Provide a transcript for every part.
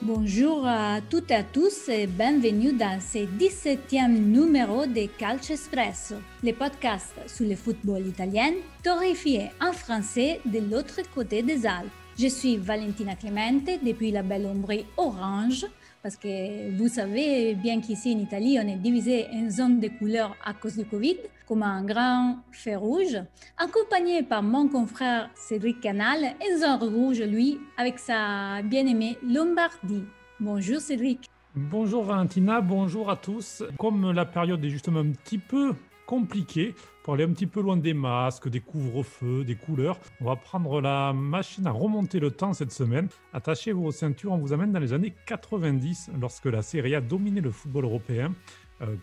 Bonjour à toutes et à tous et bienvenue dans ce 17e numéro de Calcio Espresso, le podcast sur le football italien, torréfié en français de l'autre côté des Alpes. Je suis Valentina Clemente depuis la belle Ombrie orange, parce que vous savez bien qu'ici en Italie, on est divisé en zones de couleurs à cause du Covid, comme un grand feu rouge, accompagné par mon confrère Cédric Canal, en zone rouge, lui, avec sa bien-aimée Lombardie. Bonjour Cédric. Bonjour Valentina, bonjour à tous. Comme la période est justement un petit peu compliquée, pour aller un petit peu loin des masques, des couvre-feux, des couleurs, on va prendre la machine à remonter le temps cette semaine. Attachez-vous aux ceintures, on vous amène dans les années 90, lorsque la Serie A dominait le football européen.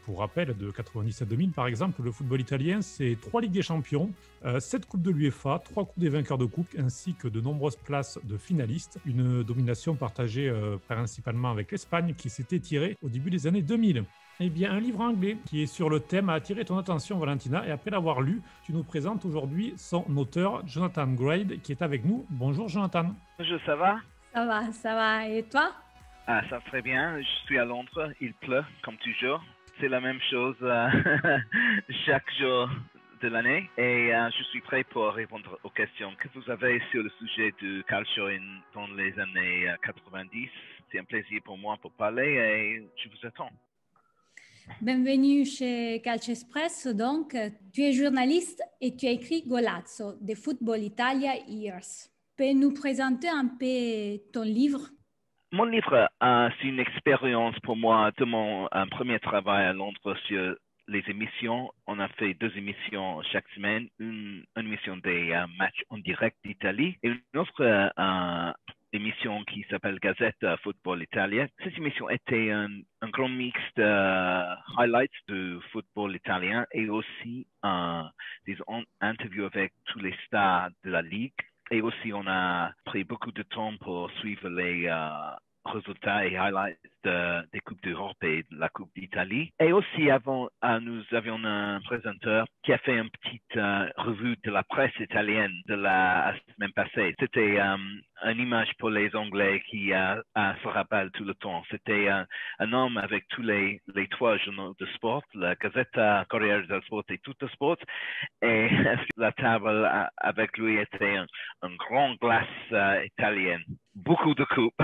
Pour rappel, de 90 à 2000 par exemple, le football italien, c'est 3 Ligues des Champions, 7 Coupes de l'UEFA, 3 Coupes des vainqueurs de coupe, ainsi que de nombreuses places de finalistes. Une domination partagée principalement avec l'Espagne, qui s'était tirée au début des années 2000. Eh bien, un livre anglais qui est sur le thème a attiré ton attention, Valentina, et après l'avoir lu, tu nous présentes aujourd'hui son auteur, Jonathan Grade, qui est avec nous. Bonjour Jonathan. Bonjour, ça va? Ça va, et toi? Ça va très bien, je suis à Londres, il pleut comme toujours. C'est la même chose chaque jour de l'année et je suis prêt pour répondre aux questions que vous avez sur le sujet du calcio dans les années 90. C'est un plaisir pour moi pour parler et je vous attends. Bienvenue chez Calcio Espresso. Donc, tu es journaliste et tu as écrit Golazzo, The Football Italia Years. Peux nous présenter un peu ton livre? Mon livre, c'est une expérience pour moi de mon premier travail à Londres sur les émissions. On a fait 2 émissions chaque semaine, une émission des matchs en direct d'Italie et une autre émission qui s'appelle Gazette Football Italia. Cette émission était un grand mix de highlights du football italien et aussi des interviews avec tous les stars de la Ligue. Et aussi, on a pris beaucoup de temps pour suivre les résultats et highlights des Coupes d'Europe et de la Coupe d'Italie. Et aussi, avant, nous avions un présentateur qui a fait une petite revue de la presse italienne de la semaine passée. C'était une image pour les Anglais qui se rappelle tout le temps. C'était un homme avec tous les 3 journaux de sport, la Gazzetta Corriere dello Sport et Tutto Sport. Et la table avec lui était un grand glace italienne. Beaucoup de coupes.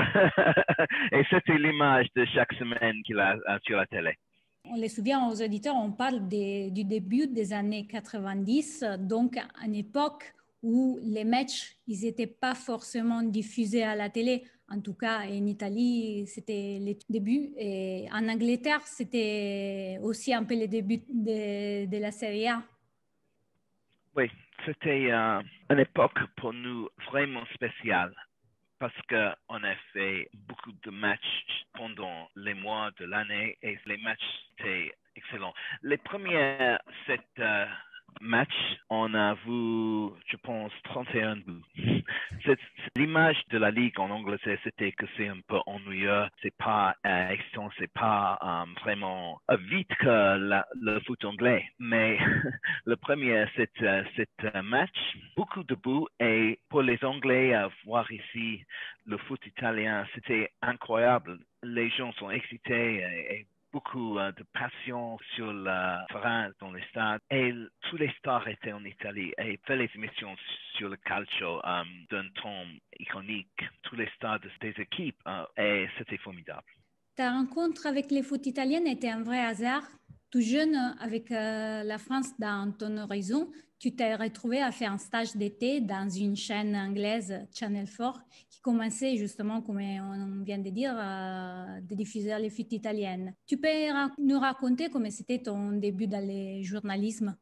Et c'était l'image de chaque semaine qu'il a sur la télé. On les souvient aux auditeurs, on parle du début des années 90, donc à une époque où les matchs, ils n'étaient pas forcément diffusés à la télé. En tout cas, en Italie, c'était les débuts. Et en Angleterre, c'était aussi un peu les débuts de la Serie A. Oui, c'était une époque pour nous vraiment spéciale parce qu'on a fait beaucoup de matchs pendant les mois de l'année et les matchs étaient excellents. Les premiers 7 matchs, on a vu, je pense, 31 buts. L'image de la Ligue en Angleterre, c'était que c'est un peu ennuyeux, c'est pas excitant, c'est pas vraiment vite que le foot anglais. Mais le premier, c'est un match, beaucoup de buts, et pour les Anglais, voir ici le foot italien, c'était incroyable. Les gens sont excités et beaucoup de passion sur le terrain dans les stades et tous les stars étaient en Italie et fait les émissions sur le calcio d'un ton iconique, tous les stars des équipes et c'était formidable. Ta rencontre avec les foot italiens était un vrai hasard. Tout jeune, avec la France dans ton horizon, tu t'es retrouvé à faire un stage d'été dans une chaîne anglaise, Channel 4, qui commençait justement, comme on vient de dire, de diffuser les foot italiennes. Tu peux nous raconter comment c'était ton début dans le journalisme?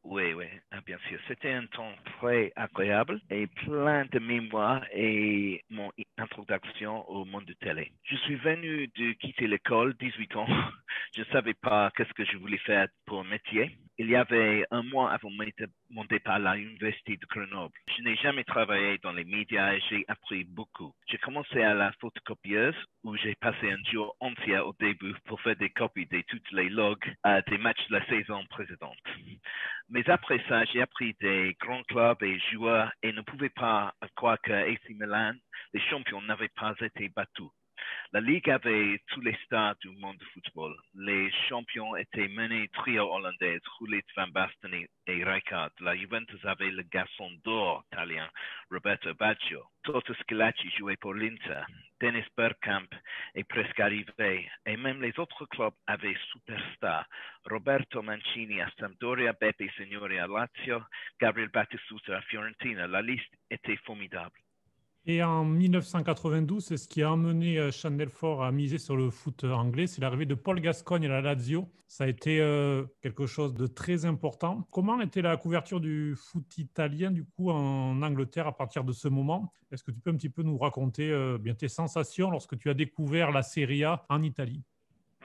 Oui, bien sûr. C'était un temps très agréable et plein de mémoire et mon introduction au monde de télé. Je suis venu de quitter l'école, 18 ans. Je ne savais pas qu'est-ce que je voulais faire pour métier. Il y avait un mois avant mon départ à l'université de Grenoble. Je n'ai jamais travaillé dans les médias et j'ai appris beaucoup. J'ai commencé à la photocopieuse où j'ai passé un jour entier au début pour faire des copies de toutes les logs des matchs de la saison précédente. Mais après ça, j'ai appris des grands clubs et joueurs et ne pouvais pas croire que AC Milan, les champions, n'avaient pas été battus. La Ligue avait tous les stars du monde du football. Les champions étaient menés trio hollandais, Gullit, Van Basten et Rijkaard. La Juventus avait le garçon d'or italien, Roberto Baggio. Toto Schillaci jouait pour l'Inter. Dennis Bergkamp est presque arrivé. Et même les autres clubs avaient superstars. Roberto Mancini à Sampdoria, Beppe Signori à Lazio, Gabriel Batistuta à Fiorentina. La liste était formidable. Et en 1992, c'est ce qui a amené Channel 4 à miser sur le foot anglais, c'est l'arrivée de Paul Gascoigne à la Lazio. Ça a été quelque chose de très important. Comment était la couverture du foot italien du coup en Angleterre à partir de ce moment? Est-ce que tu peux un petit peu nous raconter bien tes sensations lorsque tu as découvert la Serie A en Italie?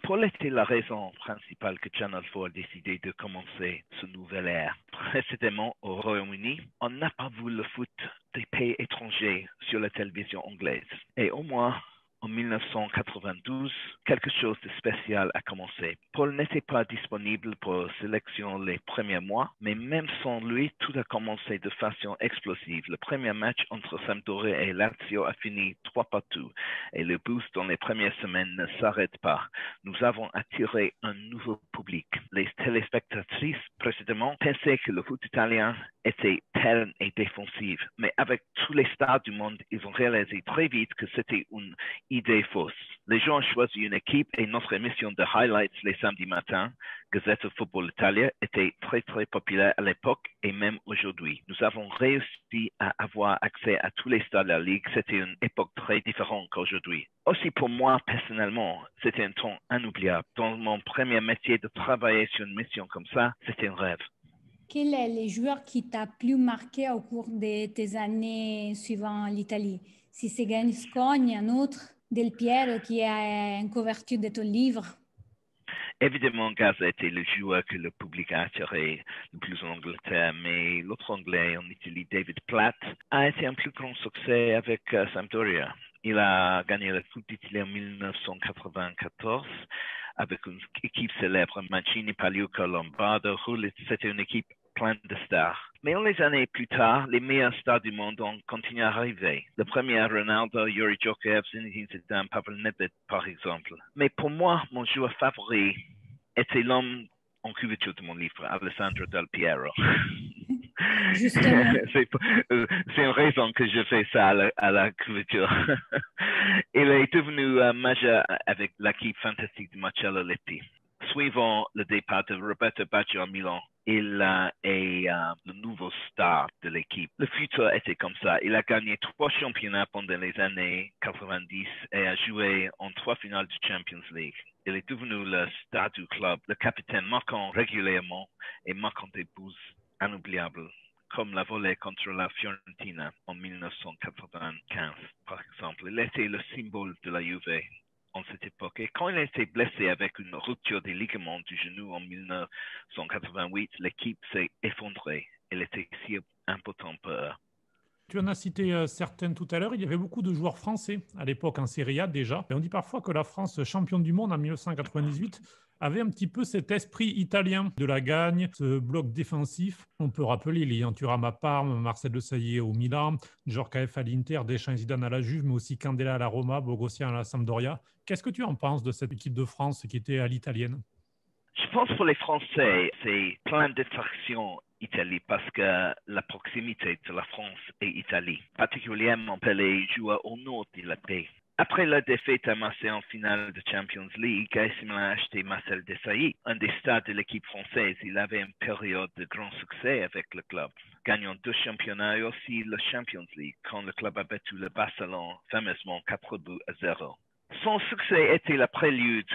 Paul était la raison principale que Channel 4 a décidé de commencer ce nouvel ère. Précédemment, au Royaume-Uni, on n'a pas vu le foot des pays étrangers sur la télévision anglaise. Et au moins, en 1992, quelque chose de spécial a commencé. Paul n'était pas disponible pour sélection les premiers mois, mais même sans lui, tout a commencé de façon explosive. Le premier match entre Sampdoria et Lazio a fini 3-2 et le boost dans les premières semaines ne s'arrête pas. Nous avons attiré un nouveau public. Les téléspectatrices précédemment pensaient que le foot italien était terne et défensif, mais avec tous les stars du monde, ils ont réalisé très vite que c'était une idée fausse. Les gens ont choisi une équipe et notre émission de highlights les samedis matins, Gazette Football Italia, était très très populaire à l'époque et même aujourd'hui. Nous avons réussi à avoir accès à tous les stars de la Ligue. C'était une époque très différente qu'aujourd'hui. Aussi pour moi, personnellement, c'était un temps inoubliable. Dans mon premier métier de travailler sur une mission comme ça, c'était un rêve. Quel est le joueur qui t'a plus marqué au cours de tes années suivant l'Italie? Si c'est Gascoigne, un autre, Del Piero qui est en couverture de ton livre? Évidemment, Gaza était le joueur que le public a attiré le plus en Angleterre, mais l'autre Anglais en Italie, David Platt, a été un plus grand succès avec Sampdoria. Il a gagné la Coupe d'Italie en 1994 avec une équipe célèbre, Mancini, Pagliuca, Lombardo, Gullit. C'était une équipe pleine de stars. Mais en les années plus tard, les meilleurs stars du monde ont continué à arriver. Le premier, Ronaldo, Yuri Djokovic, Zinedine Zidane, Pavel Nedved, par exemple. Mais pour moi, mon joueur favori était l'homme en couverture de mon livre, Alessandro Del Piero. Justement. C'est une raison que je fais ça à la couverture. Il est devenu majeur avec l'équipe fantastique de Marcello Lippi. Suivant le départ de Roberto Baggio à Milan, il est le nouveau star de l'équipe. Le futur était comme ça. Il a gagné 3 championnats pendant les années 90 et a joué en 3 finales du Champions League. Il est devenu le star du club, le capitaine marquant régulièrement et marquant des buts inoubliables, comme la volée contre la Fiorentina en 1995, par exemple. Il était le symbole de la Juve en cette époque. Et quand il a été blessé avec une rupture des ligaments du genou en 1988, l'équipe s'est effondrée. Elle était si importante pour eux. Tu en as cité certaines tout à l'heure. Il y avait beaucoup de joueurs français à l'époque en Serie A déjà. Et on dit parfois que la France, championne du monde en 1998, avait un petit peu cet esprit italien de la gagne, ce bloc défensif. On peut rappeler Lilian Thuram à Parme, Marcel Desailly au Milan, Djorkaeff à l'Inter, Deschamps et Zidane à la Juve, mais aussi Candela à la Roma, Bogossian à la Sampdoria. Qu'est-ce que tu en penses de cette équipe de France qui était à l'italienne? Je pense pour les Français, c'est plein d'attractions Italie parce que la proximité de la France et Italie, particulièrement pour les joueurs au nord de la paix. Après la défaite à Marseille en finale de Champions League, AC Milan a acheté Marcel Desailly, un des stars de l'équipe française. Il avait une période de grand succès avec le club, gagnant 2 championnats et aussi le Champions League, quand le club a battu le Barcelone fameusement 4-0. Son succès était la prélude,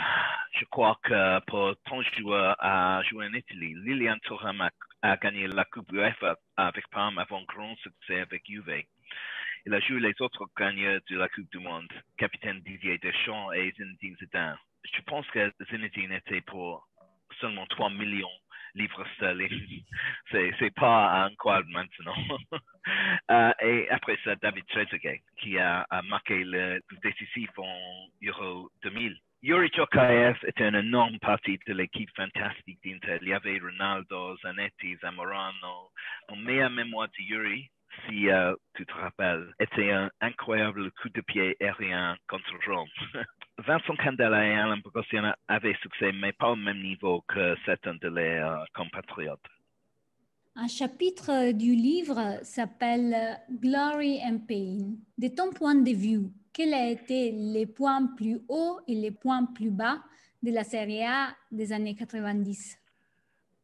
je crois que pour tant de joueurs à jouer en Italie. Lilian Thuram a gagné la Coupe UEFA avec Parme avant grand succès avec Juve. Il a joué les autres gagnants de la Coupe du Monde, capitaine Didier Deschamps et Zinedine Zidane. Je pense que Zinedine était pour seulement 3 millions de livres sterling. C'est pas incroyable maintenant. Et après ça, David Trezeguet, qui a marqué le décisif en Euro 2000. Yuri Djokovic était une énorme partie de l'équipe fantastique d'Inter. Il y avait Ronaldo, Zanetti, Zamorano. Mon meilleur mémoire de Yuri, si tu te rappelles, était un incroyable coup de pied aérien contre Rome. Vincent Candela et Alain Bogossian avaient succès, mais pas au même niveau que certains de leurs compatriotes. Un chapitre du livre s'appelle Glory and Pain. De ton point de vue, quels ont été les points plus hauts et les points plus bas de la Serie A des années 90?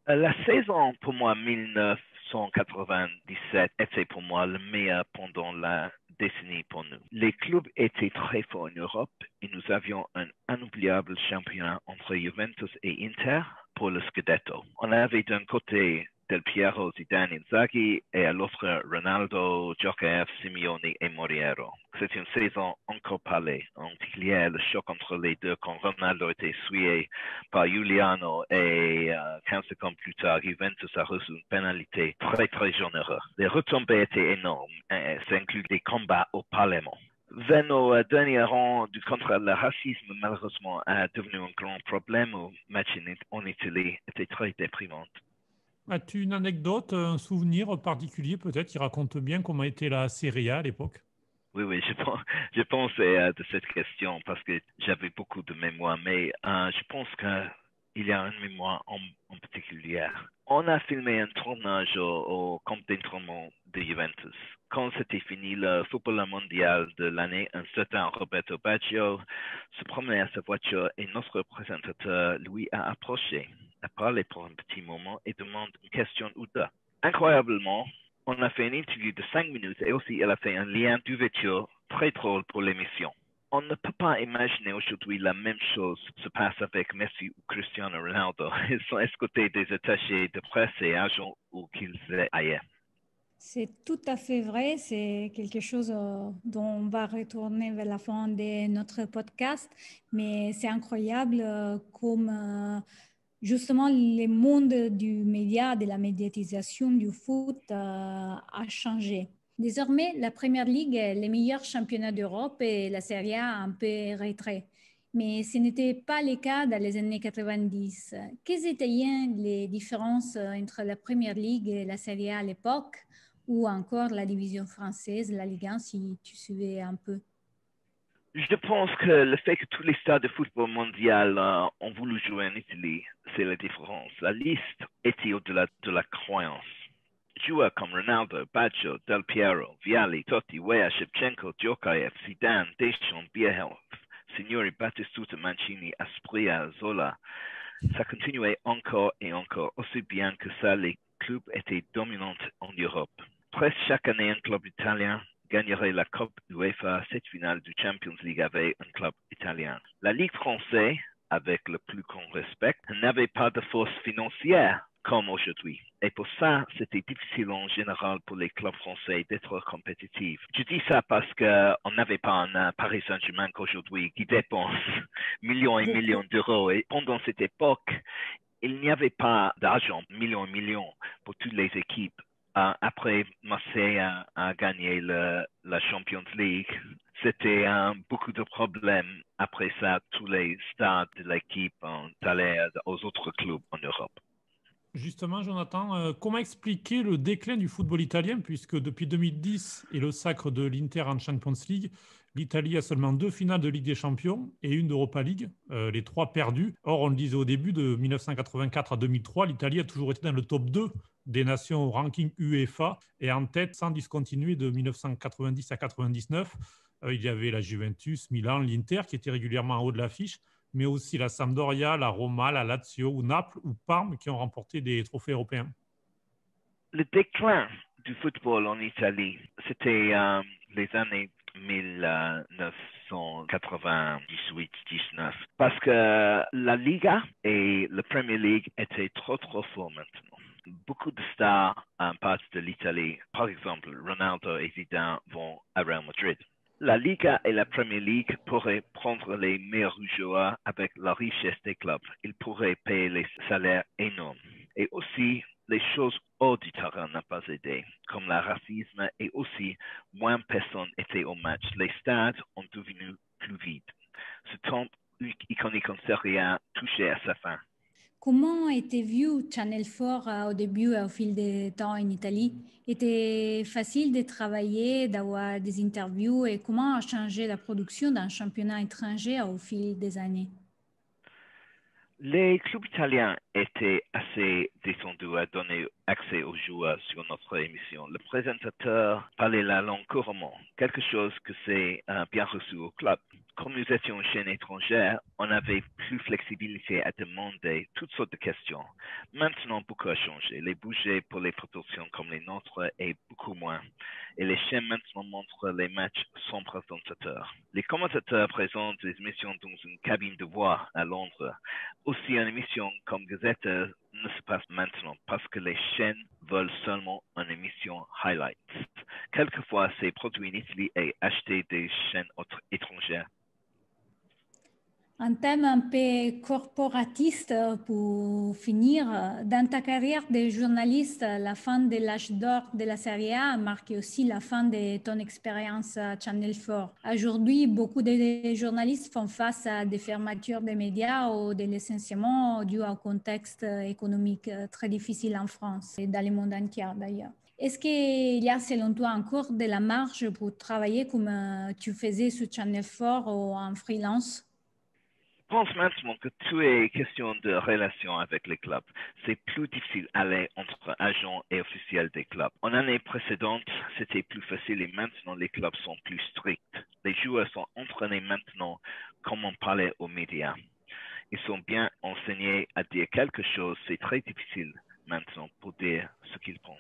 La saison, pour moi, 1997 était pour moi le meilleur pendant la décennie pour nous. Les clubs étaient très forts en Europe et nous avions un inoubliable championnat entre Juventus et Inter pour le Scudetto. On avait d'un côté Del Piero, Zidane, Inzaghi et à l'autre Ronaldo, Djokovic, Simeone et Moriero. C'est une saison encore parlée. En particulier, le choc entre les deux quand Ronaldo était essuyé par Giuliano et 15 secondes plus tard, Juventus a reçu une pénalité très généreuse. Les retombées étaient énormes. Ça inclut des combats au Parlement. Vers nos derniers rangs du contre le racisme, malheureusement, a devenu un grand problème. Le match en Italie était très déprimant. As-tu une anecdote, un souvenir particulier peut-être qui raconte bien comment était la Serie A à l'époque? Oui, je pensais de cette question parce que j'avais beaucoup de mémoire, mais je pense qu'il y a une mémoire en particulier. On a filmé un tournage au camp d'entraînement de Juventus. Quand c'était fini le football mondial de l'année, un certain Roberto Baggio se promenait à sa voiture et notre présentateur lui a approché, a parlé pour un petit moment et demande une question ou deux. Incroyablement, on a fait une interview de 5 minutes et aussi elle a fait un lien d'ouverture très drôle pour l'émission. On ne peut pas imaginer aujourd'hui la même chose se passe avec Messi ou Cristiano Ronaldo. Ils sont escortés des attachés de presse et agents où qu'ils aient ailleurs. C'est tout à fait vrai. C'est quelque chose dont on va retourner vers la fin de notre podcast. Mais c'est incroyable comme justement le monde du média, de la médiatisation du foot a changé. Désormais, la Première Ligue est le meilleur championnat d'Europe et la Serie A un peu retrait. Mais ce n'était pas le cas dans les années 90. Quelles étaient les différences entre la Première Ligue et la Serie A à l'époque, ou encore la division française, la Ligue 1, si tu suivais un peu? Je pense que le fait que tous les stars de football mondial ont voulu jouer en Italie, c'est la différence. La liste était au-delà de la croyance. Joueurs comme Ronaldo, Baggio, Del Piero, Vialli, Totti, Weah, Shevchenko, Djokovic, Zidane, Deschamps, Bielsa, Signori, Battistuta, Mancini, Asprilla, Zola. Ça continuait encore et encore. Aussi bien que ça, les clubs étaient dominants en Europe. Presque chaque année, un club italien gagnerait la Coupe UEFA. Cette finale du Champions League avait un club italien. La Ligue française, avec le plus grand respect, n'avait pas de force financière comme aujourd'hui. Et pour ça, c'était difficile en général pour les clubs français d'être compétitifs. Je dis ça parce qu'on n'avait pas un Paris Saint-Germain qu'aujourd'hui qui dépense millions et millions d'euros. Et pendant cette époque, il n'y avait pas d'argent, millions et millions, pour toutes les équipes. Après Marseille a gagné la Champions League, c'était beaucoup de problèmes. Après ça, tous les stars de l'équipe ont allé aux autres clubs en Europe. Justement, Jonathan, comment expliquer le déclin du football italien, puisque depuis 2010 et le sacre de l'Inter en Champions League, l'Italie a seulement 2 finales de Ligue des Champions et une d'Europa League, les 3 perdues. Or, on le disait au début, de 1984 à 2003, l'Italie a toujours été dans le top 2 des nations au ranking UEFA et en tête sans discontinuer de 1990 à 99. Il y avait la Juventus, Milan, l'Inter qui étaient régulièrement en haut de l'affiche, mais aussi la Sampdoria, la Roma, la Lazio, ou Naples ou Parme qui ont remporté des trophées européens. Le déclin du football en Italie, c'était les années 1998-19, parce que la Liga et la Premier League étaient trop forts maintenant. Beaucoup de stars partent de l'Italie. Par exemple, Ronaldo et Zidane vont à Real Madrid. La Liga et la Premier League pourraient prendre les meilleurs joueurs avec la richesse des clubs. Ils pourraient payer les salaires énormes. Et aussi, les choses hors du terrain n'ont pas aidé, comme le racisme et aussi moins de personnes étaient au match. Les stades ont devenu plus vides. Ce temps iconique en Serie A touchait à sa fin. Comment était vu Channel 4 au début, au fil des temps en Italie? Était facile de travailler, d'avoir des interviews et comment a changé la production d'un championnat étranger au fil des années? Les clubs italiens étaient assez descendus à donner accès aux joueurs sur notre émission. Le présentateur parlait la langue couramment, quelque chose que c'est bien reçu au club. Comme nous étions une chaîne étrangère, on avait plus flexibilité à demander toutes sortes de questions. Maintenant, beaucoup a changé. Les budgets pour les productions comme les nôtres est beaucoup moins. Et les chaînes maintenant montrent les matchs sans présentateur. Les commentateurs présentent les émissions dans une cabine de voix à Londres. Aussi, une émission comme Gazette ne se passe maintenant parce que les chaînes veulent seulement une émission highlights. Quelquefois, c'est produit en Italie et acheté des chaînes étrangères. Un thème un peu corporatiste pour finir. Dans ta carrière de journaliste, la fin de l'âge d'or de la Serie A a marqué aussi la fin de ton expérience à Channel 4. Aujourd'hui, beaucoup de journalistes font face à des fermetures des médias ou des licenciements dus au contexte économique très difficile en France et dans le monde entier d'ailleurs. Est-ce qu'il y a, selon toi, encore de la marge pour travailler comme tu faisais sur Channel 4 ou en freelance? Je pense maintenant que tout est question de relation avec les clubs. C'est plus difficile d'aller entre agents et officiels des clubs. En année précédente, c'était plus facile et maintenant les clubs sont plus stricts. Les joueurs sont entraînés maintenant comme on parlait aux médias. Ils sont bien enseignés à dire quelque chose. C'est très difficile maintenant pour dire ce qu'ils pensent.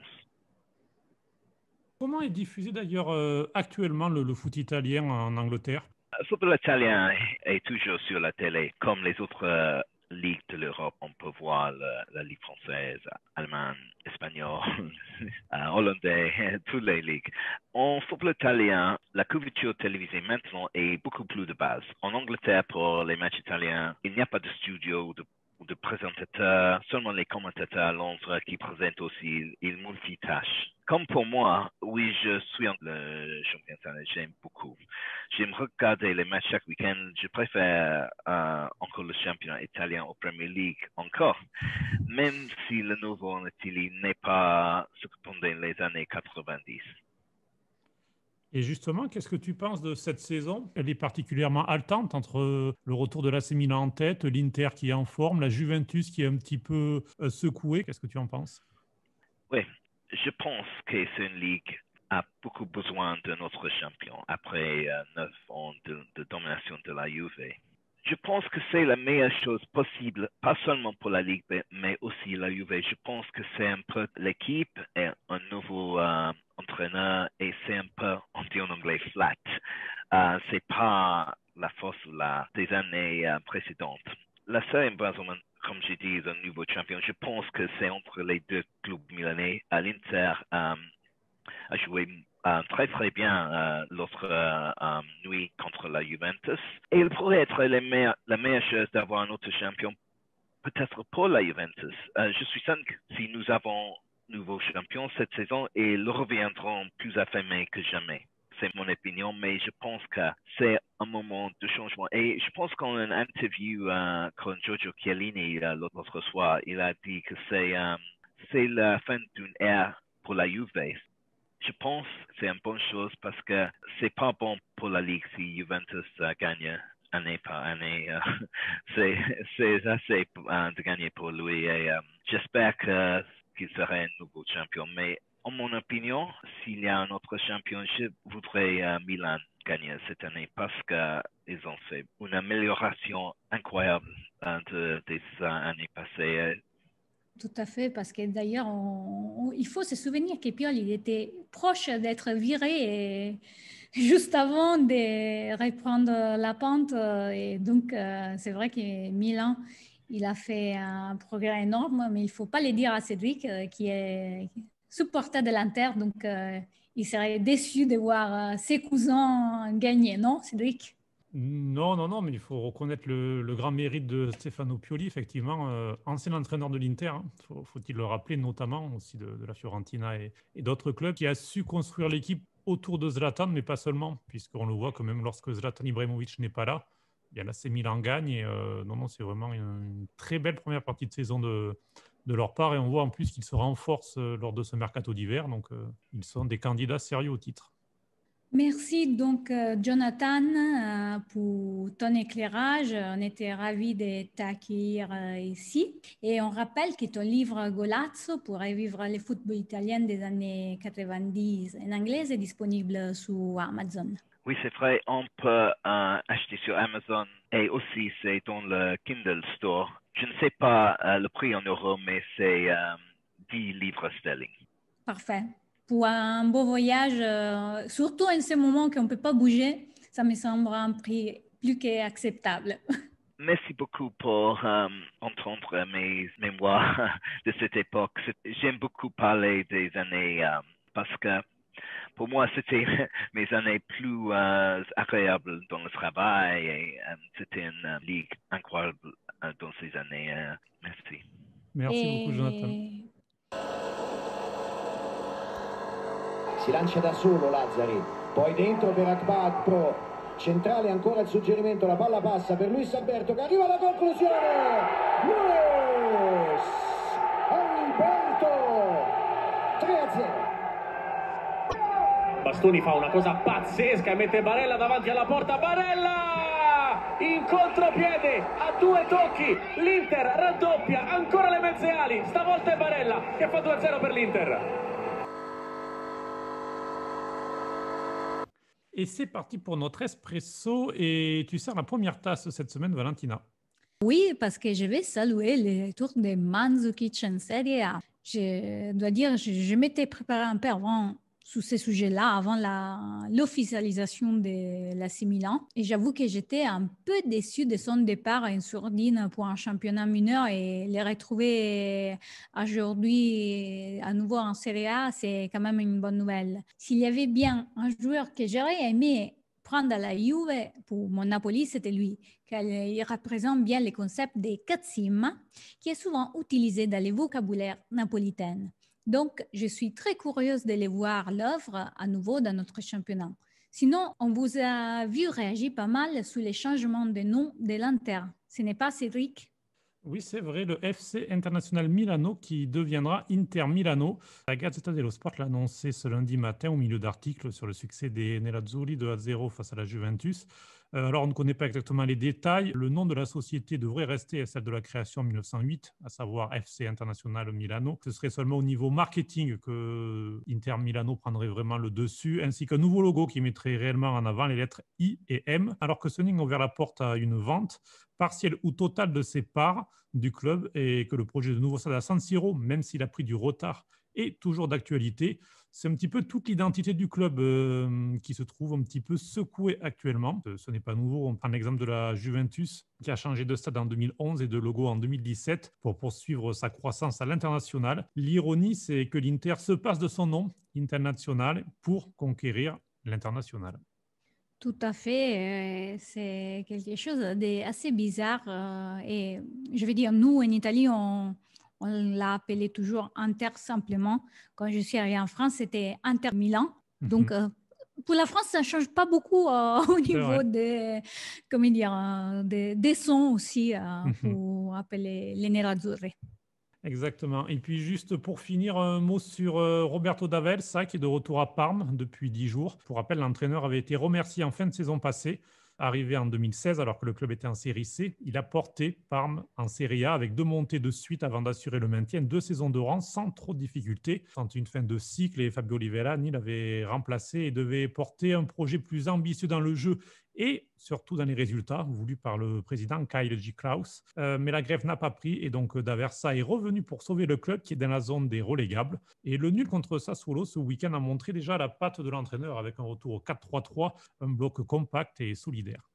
Comment est diffusé d'ailleurs actuellement le foot italien en Angleterre? Le football italien est toujours sur la télé, comme les autres ligues de l'Europe. On peut voir la Ligue française, allemande, espagnole, hollandais, toutes les ligues. En football italien, la couverture télévisée maintenant est beaucoup plus de base. En Angleterre, pour les matchs italiens, il n'y a pas de studio ou de présentateurs, seulement les commentateurs à Londres qui présentent aussi, ils multitâchent. Comme pour moi, oui, je suis le championnat, j'aime beaucoup. J'aime regarder les matchs chaque week-end. Je préfère encore le championnat italien au Premier League encore, même si le nouveau en Italie n'est pas ce que pendant les années 90. Et justement, qu'est-ce que tu penses de cette saison? Elle est particulièrement haletante entre le retour de l'AC Milan en tête, l'Inter qui est en forme, la Juventus qui est un petit peu secouée. Qu'est-ce que tu en penses? Oui, je pense que c'est une ligue a beaucoup besoin de notre champion après 9 ans de domination de la Juve. Je pense que c'est la meilleure chose possible, pas seulement pour la Ligue, mais aussi la Juve. Je pense que c'est un peu l'équipe et un nouveau entraîneur et c'est un peu, on dit en anglais, flat. C'est pas la force des années précédentes. La seule raison, comme j'ai dit, est un nouveau champion. Je pense que c'est entre les deux clubs milanais. L'Inter a joué très très bien l'autre nuit contre la Juventus. Et il pourrait être la meilleure chose d'avoir un autre champion, peut-être pour la Juventus. Je suis certain que si nous avons un nouveau champion cette saison, ils reviendront plus affirmés que jamais. C'est mon opinion, mais je pense que c'est un moment de changement. Et je pense qu'en une interview avec Giorgio Chiellini l'autre soir, il a dit que c'est la fin d'une ère pour la Juve. Je pense que c'est une bonne chose parce que c'est pas bon pour la Ligue si Juventus gagne année par année. C'est assez de gagner pour lui et j'espère qu'il sera un nouveau champion. Mais en mon opinion, s'il y a un autre champion, je voudrais Milan gagner cette année parce qu'ils ont fait une amélioration incroyable des années passées. Tout à fait, parce que d'ailleurs, il faut se souvenir que Pioli il était proche d'être viré et juste avant de reprendre la pente. Et donc, c'est vrai que Milan, il a fait un progrès énorme, mais il ne faut pas le dire à Cédric, qui est supporter de l'Inter. Donc, il serait déçu de voir ses cousins gagner, non, Cédric? Non, mais il faut reconnaître le grand mérite de Stefano Pioli, effectivement, ancien entraîneur de l'Inter, hein, faut-il le rappeler, notamment aussi de la Fiorentina et d'autres clubs, qui a su construire l'équipe autour de Zlatan, mais pas seulement, puisqu'on le voit quand même lorsque Zlatan Ibrahimovic n'est pas là, il y a l'AC Milan gagne. Et, non, c'est vraiment une très belle première partie de saison de leur part. Et on voit en plus qu'ils se renforcent lors de ce mercato d'hiver. Donc, ils sont des candidats sérieux au titre. Merci donc Jonathan pour ton éclairage. On était ravis de t'accueillir ici. Et on rappelle que ton livre Golazzo pour revivre le football italien des années 90 en anglais est disponible sur Amazon. Oui, c'est vrai, on peut acheter sur Amazon et aussi c'est dans le Kindle Store. Je ne sais pas le prix en euros, mais c'est 10 livres sterling. Parfait. Pour un beau voyage, surtout en ce moment qu'on ne peut pas bouger, ça me semble un prix plus qu'acceptable. Merci beaucoup pour entendre mes mémoires de cette époque. J'aime beaucoup parler des années parce que pour moi, c'était mes années plus agréables dans le travail et c'était une ligue incroyable dans ces années. Merci. Merci beaucoup, Jonathan. Si lancia da solo Lazzari, poi dentro per Akpakpro, centrale ancora il suggerimento, la palla passa per Luis Alberto che arriva alla conclusione. Luis Alberto 3-0. Bastoni fa una cosa pazzesca e mette Barella davanti alla porta. Barella in contropiede a 2 tocchi, l'Inter raddoppia, ancora le mezze ali, stavolta è Barella che fa 2-0 per l'Inter. Et c'est parti pour notre espresso. Et tu sers la première tasse cette semaine, Valentina. Oui, parce que je vais saluer le tour de Mandzukic en Serie A. Je dois dire, je m'étais préparé un peu avant sur ce sujet-là, avant l'officialisation de l'AC Milan. Et j'avoue que j'étais un peu déçue de son départ en sourdine pour un championnat mineur et le retrouver aujourd'hui à nouveau en Serie A, c'est quand même une bonne nouvelle. S'il y avait bien un joueur que j'aurais aimé prendre à la Juve pour mon Napoli, c'était lui, car il représente bien le concept des cazzimma, qui est souvent utilisé dans les vocabulaires napolitains. Donc, je suis très curieuse de les voir l'œuvre à nouveau dans notre championnat. Sinon, on vous a vu réagir pas mal sur les changements de nom de l'Inter. Ce n'est pas Cédric? Oui, c'est vrai, le FC International Milano qui deviendra Inter Milano. La Gazzetta dello Sport l'a annoncé ce lundi matin au milieu d'articles sur le succès des Nerazzurri 2-0 face à la Juventus. Alors, on ne connaît pas exactement les détails. Le nom de la société devrait rester celle de la création en 1908, à savoir FC International Milano. Ce serait seulement au niveau marketing que Inter Milano prendrait vraiment le dessus, ainsi qu'un nouveau logo qui mettrait réellement en avant les lettres I et M, alors que Sony a ouvert la porte à une vente partielle ou totale de ses parts du club et que le projet de nouveau stade à San Siro, même s'il a pris du retard, est toujours d'actualité. C'est un petit peu toute l'identité du club qui se trouve un petit peu secouée actuellement. Ce n'est pas nouveau. On prend l'exemple de la Juventus qui a changé de stade en 2011 et de logo en 2017 pour poursuivre sa croissance à l'international. L'ironie, c'est que l'Inter se passe de son nom international pour conquérir l'international. Tout à fait, c'est quelque chose d'assez bizarre et je veux dire, nous en Italie, on l'a appelé toujours Inter simplement. Quand je suis arrivée en France, c'était Inter Milan. Donc, pour la France, ça ne change pas beaucoup au niveau des sons aussi pour appeler les Nerazzurri. Exactement. Et puis juste pour finir, un mot sur Roberto D'Aversa qui est de retour à Parme depuis 10 jours. Pour rappel, l'entraîneur avait été remercié en fin de saison passée. Arrivé en 2016 alors que le club était en série C, il a porté Parme en série A avec 2 montées de suite avant d'assurer le maintien, 2 saisons de rang sans trop de difficultés. Quand une fin de cycle et Fabio Liverani l'avait remplacé et devait porter un projet plus ambitieux dans le jeu et surtout dans les résultats voulus par le président Kyle G. Klaus. Mais la grève n'a pas pris et donc D'Aversa est revenu pour sauver le club qui est dans la zone des relégables. Et le nul contre Sassuolo ce week-end a montré déjà la patte de l'entraîneur avec un retour au 4-3-3, un bloc compact et solidaire.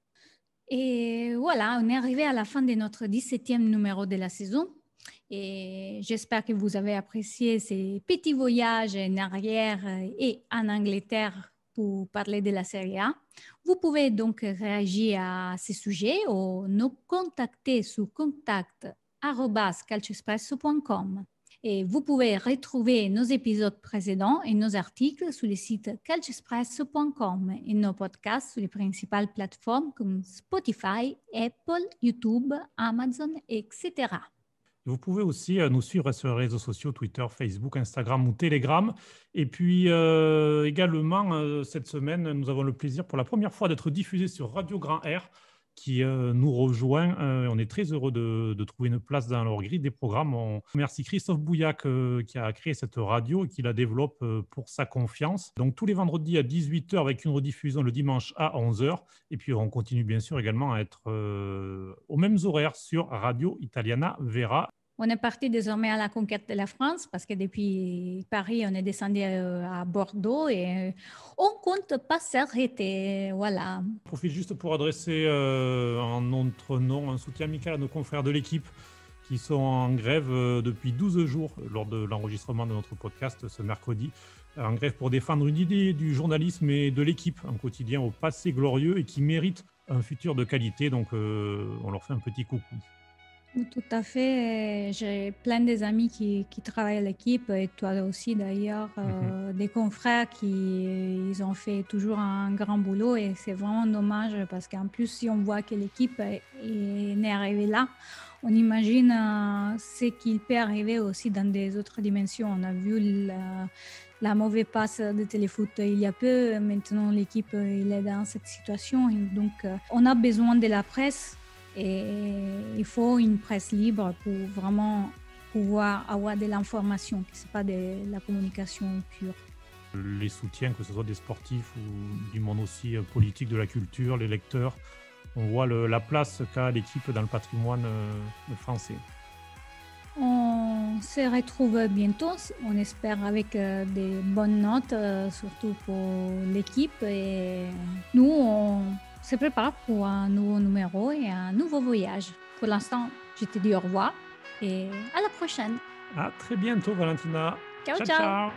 Et voilà, on est arrivé à la fin de notre 17e numéro de la saison. Et j'espère que vous avez apprécié ces petits voyages en arrière et en Angleterre pour parler de la Serie A. Vous pouvez donc réagir à ces sujets ou nous contacter sur contact@calcioespresso.com. Et vous pouvez retrouver nos épisodes précédents et nos articles sur le site calcespresso.com et nos podcasts sur les principales plateformes comme Spotify, Apple, YouTube, Amazon, etc. Vous pouvez aussi nous suivre sur les réseaux sociaux, Twitter, Facebook, Instagram ou Telegram. Et puis également, cette semaine, nous avons le plaisir pour la première fois d'être diffusé sur Radio Grand Air qui nous rejoint. On est très heureux de trouver une place dans leur grille des programmes. On remercie Christophe Bouillac qui a créé cette radio et qui la développe pour sa confiance. Donc tous les vendredis à 18h avec une rediffusion le dimanche à 11h. Et puis on continue bien sûr également à être aux mêmes horaires sur Radio Italiana Vera. On est parti désormais à la conquête de la France parce que depuis Paris, on est descendu à Bordeaux et on ne compte pas s'arrêter. Voilà. Je profite juste pour adresser en notre nom un soutien amical à nos confrères de l'équipe qui sont en grève depuis 12 jours lors de l'enregistrement de notre podcast ce mercredi. En grève pour défendre une idée du journalisme et de l'équipe, un quotidien au passé glorieux et qui mérite un futur de qualité. Donc on leur fait un petit coucou. Tout à fait. J'ai plein d'amis qui travaillent à l'équipe et toi aussi d'ailleurs, des confrères qui ils ont fait toujours un grand boulot et c'est vraiment dommage parce qu'en plus, si on voit que l'équipe n'est arrivée là, on imagine ce qu'il peut arriver aussi dans des autres dimensions. On a vu la mauvaise passe de Téléfoot il y a peu. Maintenant, l'équipe il est dans cette situation. Et donc, on a besoin de la presse. Et il faut une presse libre pour vraiment pouvoir avoir de l'information, que ce n'est pas de la communication pure. Les soutiens, que ce soit des sportifs ou du monde aussi politique, de la culture, les lecteurs, on voit la place qu'a l'équipe dans le patrimoine français. On se retrouve bientôt, on espère avec des bonnes notes, surtout pour l'équipe. Et nous, on se prépare pour un nouveau numéro et un nouveau voyage. Pour l'instant, je te dis au revoir et à la prochaine. À très bientôt, Valentina. Ciao, ciao.